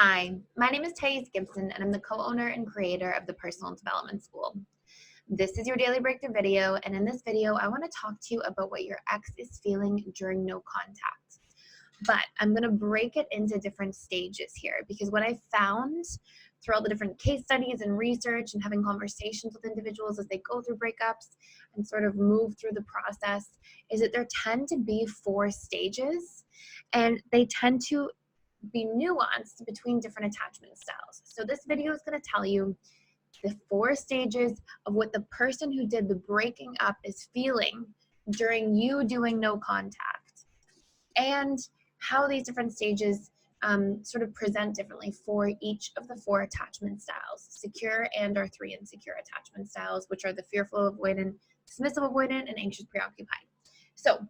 Hi, my name is Gibson, and I'm the co-owner and creator of the Personal Development School. This is your daily breakthrough video, and in this video, I want to talk to you about what your ex is feeling during no contact. But I'm going to break it into different stages here, because what I found through all the different case studies and research and having conversations with individuals as they go through breakups and sort of move through the process is that there tend to be 4 stages, and they tend to be nuanced between different attachment styles. So this video is going to tell you the 4 stages of what the person who did the breaking up is feeling during you doing no contact, and how these different stages sort of present differently for each of the 4 attachment styles, secure and or 3 insecure attachment styles, which are the fearful avoidant, dismissive avoidant, and anxious preoccupied. So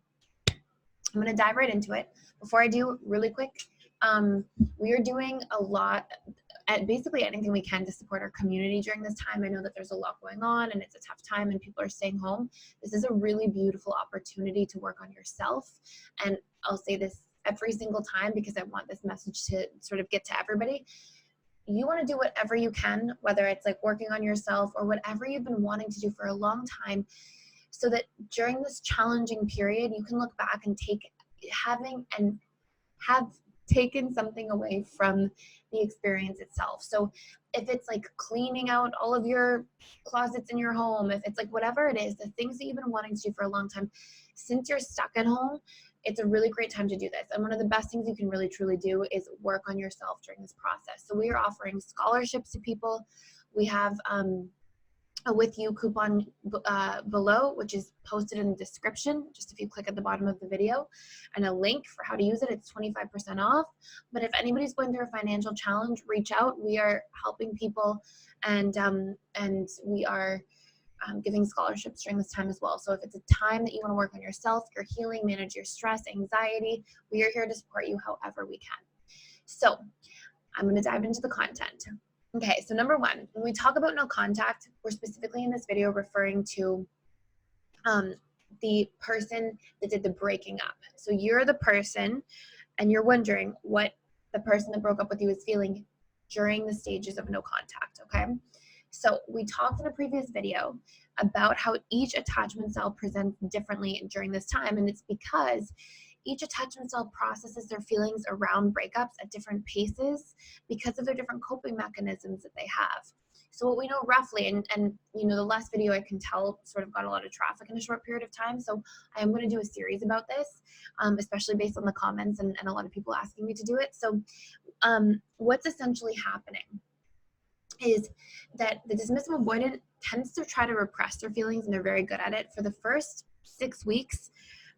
I'm going to dive right into it. Before I do, really quick, we are doing a lot at basically anything we can to support our community during this time. I know that there's a lot going on and it's a tough time and people are staying home. This is a really beautiful opportunity to work on yourself. And I'll say this every single time because I want this message to sort of get to everybody. You want to do whatever you can, whether it's like working on yourself or whatever you've been wanting to do for a long time, so that during this challenging period, you can look back and have taken something away from the experience itself. So if it's like cleaning out all of your closets in your home, if it's like whatever it is, the things that you've been wanting to do for a long time, since you're stuck at home, it's a really great time to do this. And one of the best things you can really truly do is work on yourself during this process. So we are offering scholarships to people. We have a with you coupon below, which is posted in the description, just if you click at the bottom of the video, and a link for how to use it. It's 25% off. But if anybody's going through a financial challenge, reach out. We are helping people, and we are giving scholarships during this time as well. So if it's a time that you want to work on yourself, your healing, manage your stress, anxiety, we are here to support you however we can. So I'm going to dive into the content. Okay, so number 1, when we talk about no contact, we're specifically in this video referring to the person that did the breaking up. So you're the person and you're wondering what the person that broke up with you is feeling during the stages of no contact, okay? So we talked in a previous video about how each attachment style presents differently during this time, and it's because each attachment style processes their feelings around breakups at different paces because of their different coping mechanisms that they have. So what we know roughly, and you know, the last video I can tell sort of got a lot of traffic in a short period of time, so I am going to do a series about this, especially based on the comments and a lot of people asking me to do it. So what's essentially happening is that the dismissive avoidant tends to try to repress their feelings, and they're very good at it for the first 6 weeks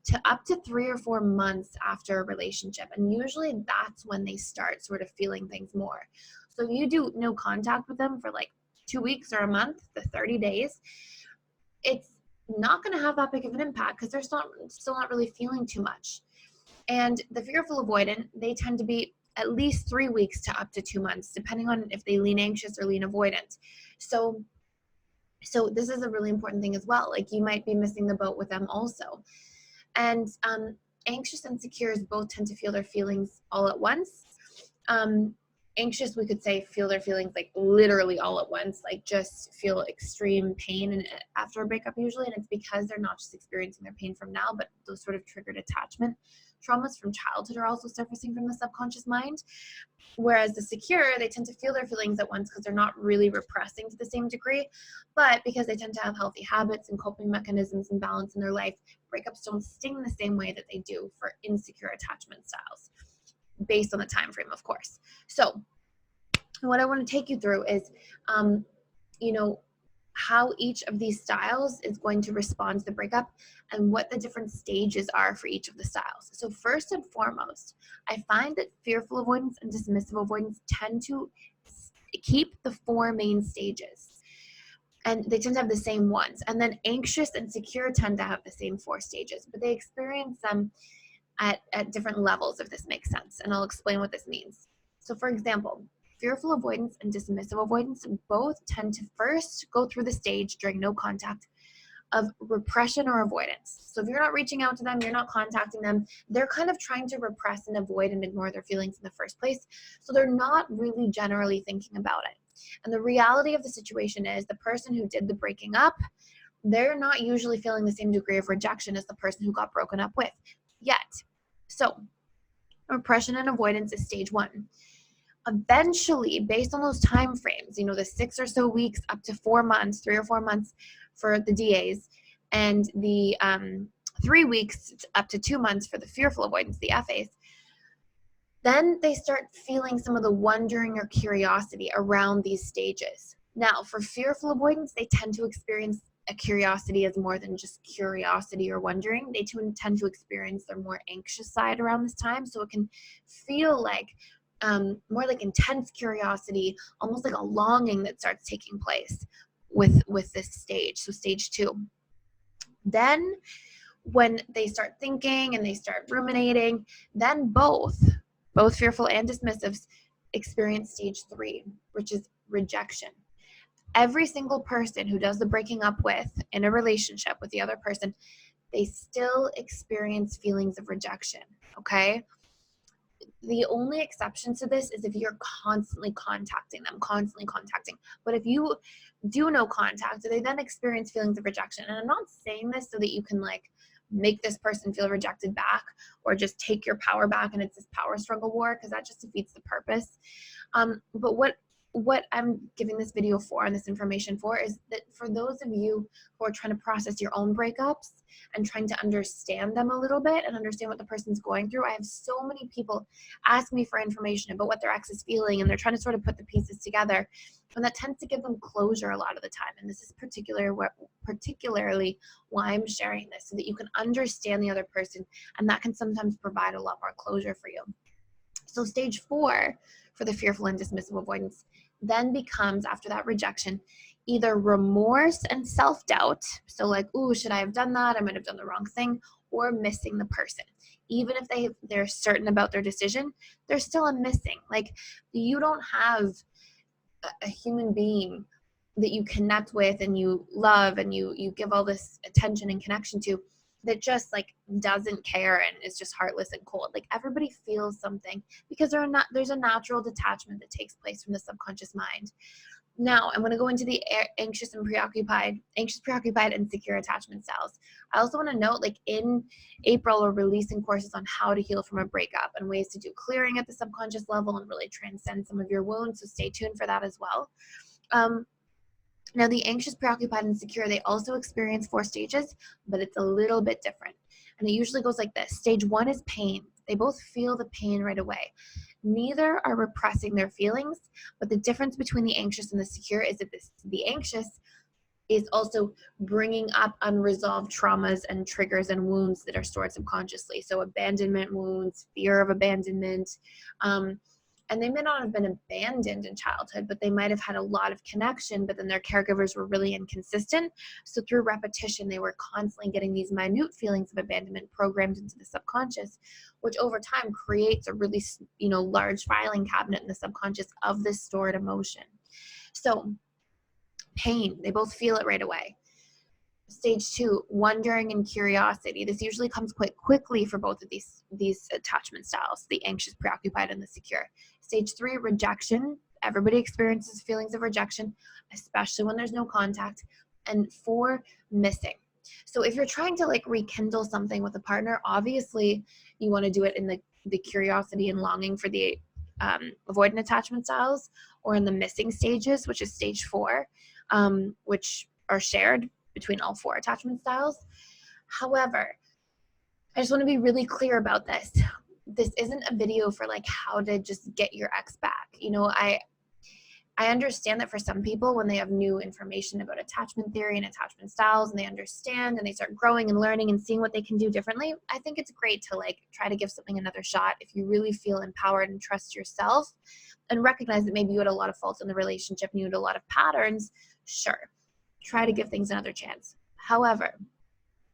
to up to 3 or 4 months after a relationship. And usually that's when they start sort of feeling things more. So if you do no contact with them for like 2 weeks or a month, the 30 days, it's not going to have that big of an impact because they're still not really feeling too much. And the fearful avoidant, they tend to be at least 3 weeks to up to 2 months, depending on if they lean anxious or lean avoidant. So this is a really important thing as well. Like, you might be missing the boat with them also. And anxious and secures both tend to feel their feelings all at once. Anxious, we could say, feel their feelings like literally all at once, like just feel extreme pain after a breakup usually. And it's because they're not just experiencing their pain from now, but those sort of triggered attachment traumas from childhood are also surfacing from the subconscious mind. Whereas the secure, they tend to feel their feelings at once because they're not really repressing to the same degree, but because they tend to have healthy habits and coping mechanisms and balance in their life, breakups don't sting the same way that they do for insecure attachment styles, based on the time frame, of course. So what I want to take you through is, how each of these styles is going to respond to the breakup and what the different stages are for each of the styles. So first and foremost, I find that fearful avoidance and dismissive avoidance tend to keep the 4 main stages, and they tend to have the same ones. And then anxious and secure tend to have the same 4 stages, but they experience them at different levels, if this makes sense. And I'll explain what this means. So for example, fearful avoidance and dismissive avoidance both tend to first go through the stage during no contact of repression or avoidance. So if you're not reaching out to them, you're not contacting them, they're kind of trying to repress and avoid and ignore their feelings in the first place. So they're not really generally thinking about it. And the reality of the situation is the person who did the breaking up, they're not usually feeling the same degree of rejection as the person who got broken up with yet. So repression and avoidance is stage 1. Eventually, based on those time frames, the 6 or so weeks up to 4 months, 3 or 4 months for the DAs, and the 3 weeks up to 2 months for the fearful avoidance, the FAs, then they start feeling some of the wondering or curiosity around these stages. Now, for fearful avoidance, they tend to experience a curiosity as more than just curiosity or wondering. They tend to experience their more anxious side around this time. So it can feel like more like intense curiosity, almost like a longing that starts taking place with this stage. So stage 2. Then when they start thinking and they start ruminating, then both fearful and dismissives experience stage 3, which is rejection. Every single person who does the breaking up with in a relationship with the other person, they still experience feelings of rejection, okay? The only exception to this is if you're constantly contacting them. But if you do no contact, they then experience feelings of rejection. And I'm not saying this so that you can make this person feel rejected back or just take your power back and it's this power struggle war, because that just defeats the purpose. But what I'm giving this video for and this information for is that for those of you who are trying to process your own breakups and trying to understand them a little bit and understand what the person's going through, I have so many people ask me for information about what their ex is feeling, and they're trying to sort of put the pieces together, and that tends to give them closure a lot of the time. And this is particularly why I'm sharing this, so that you can understand the other person, and that can sometimes provide a lot more closure for you. So stage 4 for the fearful and dismissive avoidance then becomes, after that rejection, either remorse and self-doubt. So ooh, should I have done that? I might have done the wrong thing. Or missing the person. Even if they're certain about their decision, there's still a missing. You don't have a human being that you connect with and you love and you give all this attention and connection to that just doesn't care and is just heartless and cold. Everybody feels something because there's a natural detachment that takes place from the subconscious mind. Now, I'm going to go into the anxious, preoccupied, and secure attachment styles. I also want to note, in April, we're releasing courses on how to heal from a breakup and ways to do clearing at the subconscious level and really transcend some of your wounds. So stay tuned for that as well. Now, the anxious, preoccupied, and secure, they also experience 4 stages, but it's a little bit different. And it usually goes like this. Stage 1 is pain. They both feel the pain right away. Neither are repressing their feelings, but the difference between the anxious and the secure is that the anxious is also bringing up unresolved traumas and triggers and wounds that are stored subconsciously. So abandonment wounds, fear of abandonment, and they may not have been abandoned in childhood, but they might have had a lot of connection, but then their caregivers were really inconsistent. So through repetition, they were constantly getting these minute feelings of abandonment programmed into the subconscious, which over time creates a really, large filing cabinet in the subconscious of this stored emotion. So pain, they both feel it right away. Stage 2, wondering and curiosity. This usually comes quite quickly for both of these attachment styles, the anxious, preoccupied, and the secure. Stage 3, rejection. Everybody experiences feelings of rejection, especially when there's no contact. And 4, missing. So if you're trying to rekindle something with a partner, obviously you want to do it in the curiosity and longing for the avoidant attachment styles, or in the missing stages, which is stage 4, which are shared between all 4 attachment styles. However, I just want to be really clear about this. This isn't a video for how to just get your ex back. I understand that for some people, when they have new information about attachment theory and attachment styles, and they understand and they start growing and learning and seeing what they can do differently, I think it's great to try to give something another shot if you really feel empowered and trust yourself and recognize that maybe you had a lot of faults in the relationship and you had a lot of patterns. Sure, try to give things another chance. However,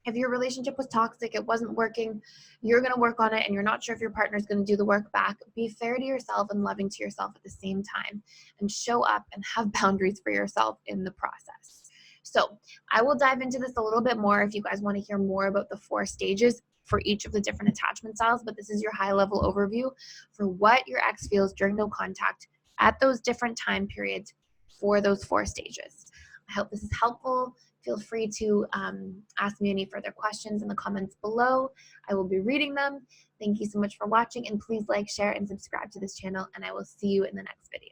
if your relationship was toxic, it wasn't working, you're going to work on it, and you're not sure if your partner is going to do the work back, be fair to yourself and loving to yourself at the same time, and show up and have boundaries for yourself in the process. So I will dive into this a little bit more if you guys want to hear more about the 4 stages for each of the different attachment styles, but this is your high level overview for what your ex feels during no contact at those different time periods for those 4 stages. I hope this is helpful. Feel free to ask me any further questions in the comments below. I will be reading them. Thank you so much for watching, and please like, share, and subscribe to this channel, and I will see you in the next video.